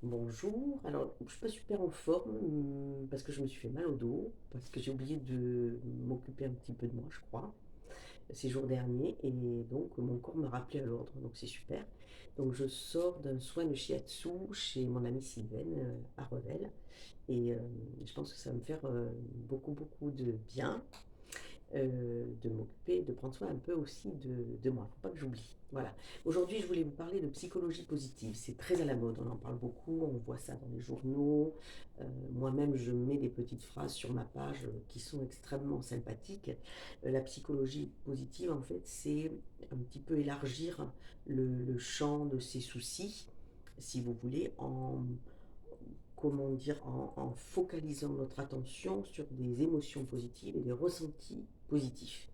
Bonjour. Alors, je suis pas super en forme parce que je me suis fait mal au dos, parce que j'ai oublié de m'occuper un petit peu de moi, je crois, ces jours derniers. Et donc, mon corps me rappelait à l'ordre, donc c'est super. Donc, je sors d'un soin de shiatsu chez mon amie Sylvaine à Revel. Et je pense que ça va me faire beaucoup, beaucoup de bien de m'occuper, de prendre soin un peu aussi de moi. Faut pas que j'oublie. Voilà. Aujourd'hui, je voulais vous parler de psychologie positive. C'est très à la mode, on en parle beaucoup, on voit ça dans les journaux. Moi-même, je mets des petites phrases sur ma page qui sont extrêmement sympathiques. La psychologie positive, en fait, c'est un petit peu élargir le champ de ses soucis, si vous voulez, comment dire, en focalisant notre attention sur des émotions positives et des ressentis positifs.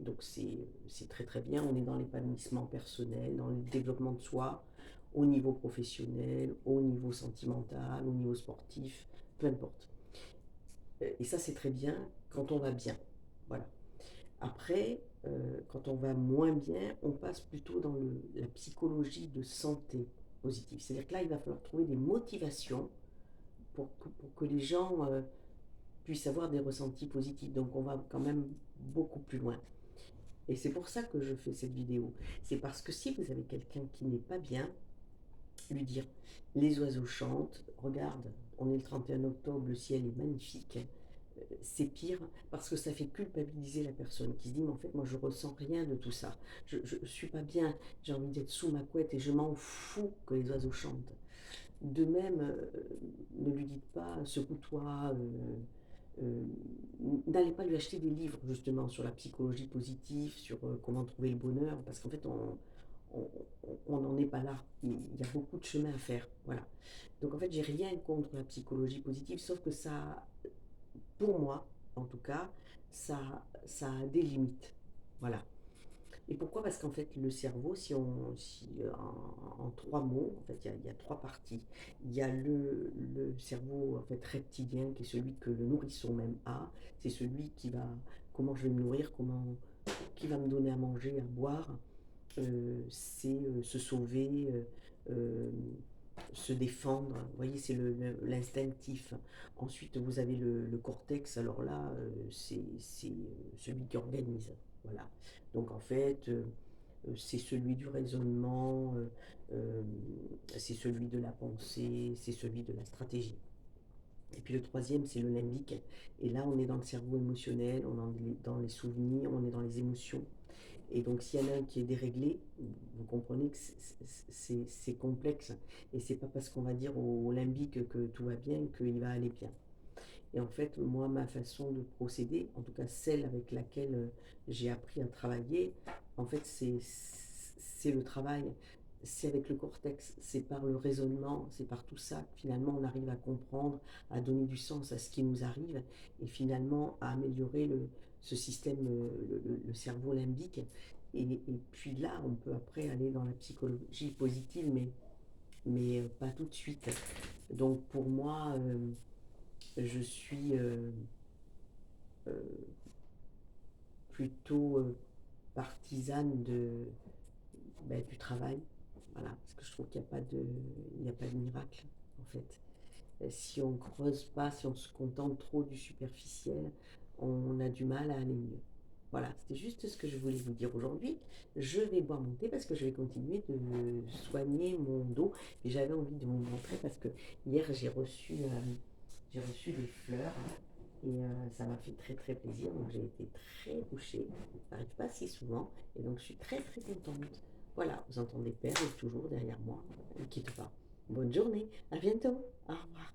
Donc c'est très très bien, on est dans l'épanouissement personnel, dans le développement de soi, au niveau professionnel, au niveau sentimental, au niveau sportif, peu importe. Et ça c'est très bien quand on va bien. Voilà. Après, quand on va moins bien, on passe plutôt dans la psychologie de santé positive. C'est-à-dire que là, il va falloir trouver des motivations pour que les gens puissent avoir des ressentis positifs. Donc on va quand même beaucoup plus loin. Et c'est pour ça que je fais cette vidéo. C'est parce que si vous avez quelqu'un qui n'est pas bien, lui dire les oiseaux chantent, regarde, on est le 31 octobre, le ciel est magnifique. C'est pire parce que ça fait culpabiliser la personne qui se dit mais en fait moi je ressens rien de tout ça. Je suis pas bien, j'ai envie d'être sous ma couette et je m'en fous que les oiseaux chantent. De même, ne lui dites pas secoue-toi, euh, n'allez pas lui acheter des livres justement sur la psychologie positive, sur comment trouver le bonheur, parce qu'en fait on n'en est pas là. Il y a beaucoup de chemin à faire. Voilà. Donc en fait, j'ai rien contre la psychologie positive, sauf que ça, pour moi, en tout cas, ça a des limites. Voilà. Et pourquoi? Parce qu'en fait, le cerveau, en trois mots, en fait, il y a trois parties. Il y a le cerveau en fait, reptilien, qui est celui que le nourrisson même a. C'est celui qui va, comment je vais me nourrir, qui va me donner à manger, à boire. C'est se sauver, euh, se défendre. Vous voyez, c'est l'instinctif. Ensuite, vous avez le cortex. Alors là, c'est celui qui organise. Voilà. Donc en fait, c'est celui du raisonnement, euh, c'est celui de la pensée, c'est celui de la stratégie. Et puis le troisième, c'est le limbique. Et là, on est dans le cerveau émotionnel, on est dans les souvenirs, on est dans les émotions. Et donc, s'il y en a un qui est déréglé, vous comprenez que c'est complexe. Et c'est pas parce qu'on va dire au limbique que tout va bien qu'il va aller bien. Et en fait, moi, ma façon de procéder, en tout cas celle avec laquelle j'ai appris à travailler, en fait, c'est le travail, c'est avec le cortex, c'est par le raisonnement, c'est par tout ça que finalement on arrive à comprendre, à donner du sens à ce qui nous arrive et finalement à améliorer ce système, le cerveau limbique. Et puis là, on peut après aller dans la psychologie positive, mais pas tout de suite. Donc pour moi, je suis euh, plutôt partisane du travail. Voilà, parce que je trouve qu'il n'y a pas il n'y a pas de miracle, en fait. Si on creuse pas, si on se contente trop du superficiel, on a du mal à aller mieux. Voilà, c'était juste ce que je voulais vous dire aujourd'hui. Je vais boire mon thé parce que je vais continuer de soigner mon dos. Et j'avais envie de vous montrer parce que hier j'ai reçu des fleurs et ça m'a fait très très plaisir. Donc j'ai été très touchée. Ça n'arrive pas si souvent et donc je suis très très contente. Voilà, vous entendez Père est toujours derrière moi. Ne quitte pas. Bonne journée, à bientôt. Au revoir.